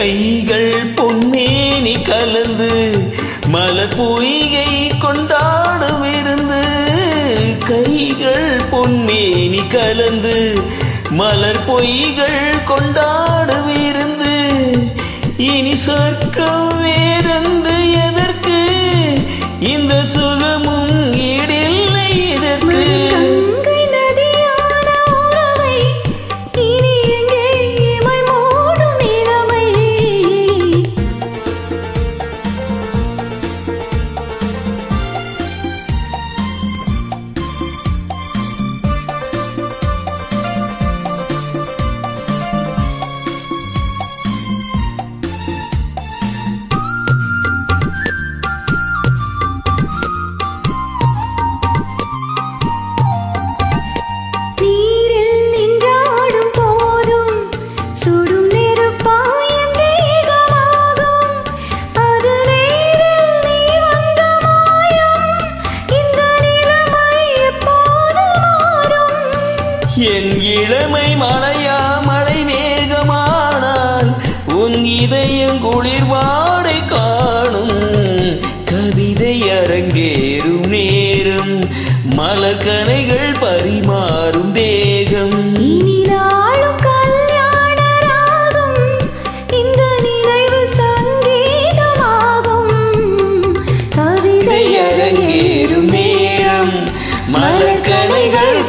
கைகள் பொன்னேனி கலந்து மலர் பொய்கை கொண்டாடும் இருந்து. கைகள் பொன்மேனி கலந்து மலர் பொய்கள் கொண்டாடும் இருந்து. இனி சொர்க்கம் வேறென்று எதற்கு, இந்த சுகமும் ஈடில்லை இதற்கு. என் இளமை மழையா மழை மேகமானால் உன் இதயம் குளிர்வாடை காணும். கவிதை அரங்கேறும் நேரம் மலர்கனைகள் பரிமாறும் தேகம். இனி நாளும் கல்யாண ராகம், இந்த நினைவு சங்கீதமாகும். கவிதை அரங்கேறும் நேரம் மலர்கனைகள்